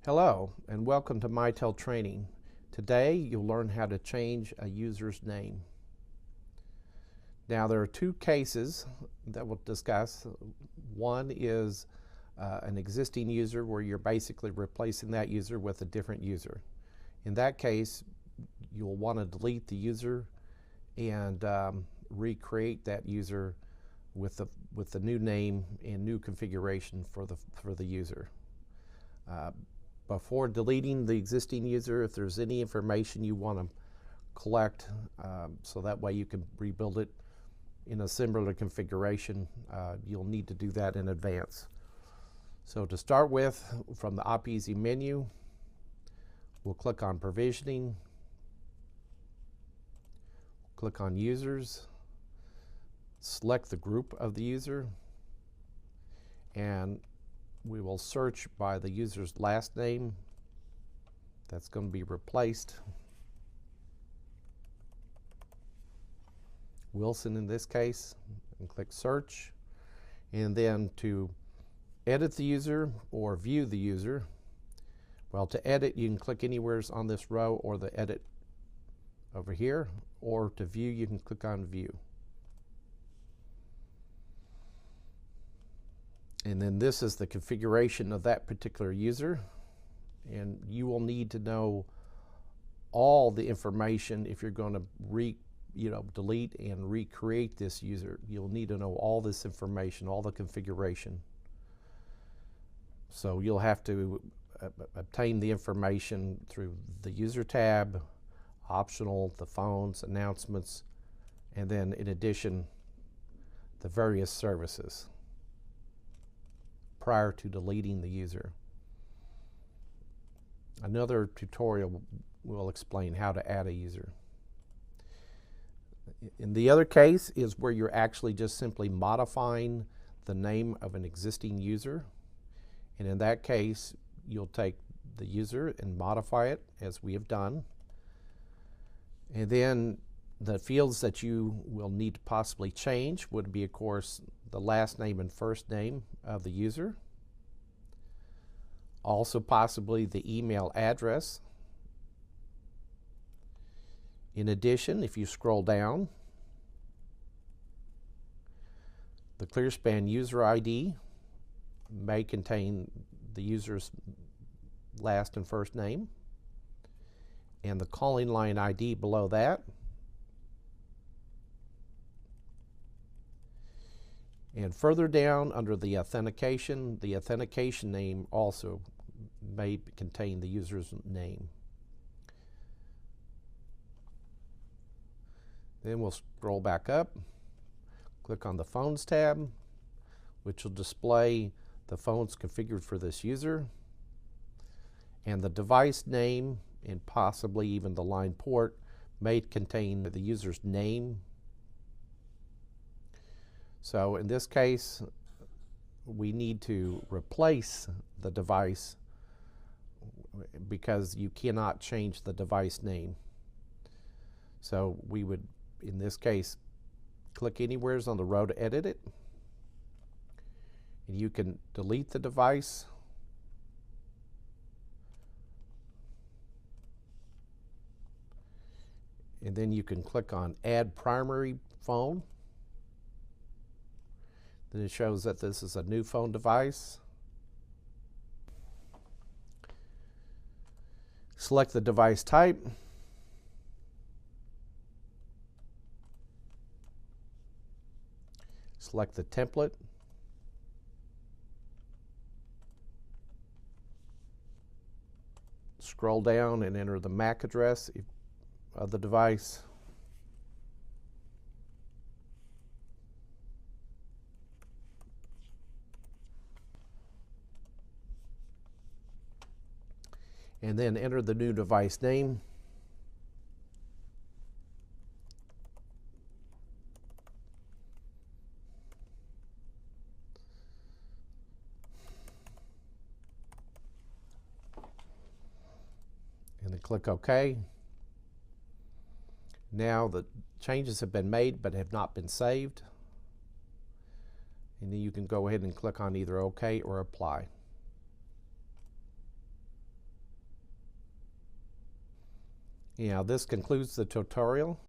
Hello and welcome to Mitel training. Today you'll learn how to change a user's name. Now there are two cases that we'll discuss. One is an existing user where you're basically replacing that user with a different user. In that case, you'll want to delete the user and recreate that user with the new name and new configuration for the user. Before deleting the existing user, if there's any information you want to collect, so that way you can rebuild it in a similar configuration, you'll need to do that in advance. So to start with, from the OpEasy menu, we'll click on Provisioning, click on Users, select the group of the user, and we will search by the user's last name. That's going to be replaced. Wilson in this case, and click Search. And then to edit the user or view the user, well, to edit you can click anywhere on this row or the edit over here, or to view you can click on View. And then this is the configuration of that particular user, and you will need to know all the information if you're going to delete and recreate this user. You'll need to know all this information, all the configuration. So you'll have to obtain the information through the User tab, Optional, the Phones, Announcements, and then in addition the various services prior to deleting the user. Another tutorial will explain how to add a user. In the other case is where you're actually just simply modifying the name of an existing user. And in that case, you'll take the user and modify it as we have done. And then the fields that you will need to possibly change would be, of course, the last name and first name of the user. Also possibly the email address. In addition, if you scroll down, the ClearSpan user ID may contain the user's last and first name, and the calling line ID below that. And further down under the authentication name also may contain the user's name. Then we'll scroll back up, click on the Phones tab, which will display the phones configured for this user, and the device name and possibly even the line port may contain the user's name. So in this case, we need to replace the device because you cannot change the device name. So we would, in this case, click anywhere on the row to edit it. And you can delete the device. And then you can click on Add Primary Phone. Then it shows that this is a new phone device. Select the device type. Select the template. Scroll down and enter the MAC address of the device. And then enter the new device name. And then click OK. Now the changes have been made but have not been saved. And then you can go ahead and click on either OK or Apply. This concludes the tutorial.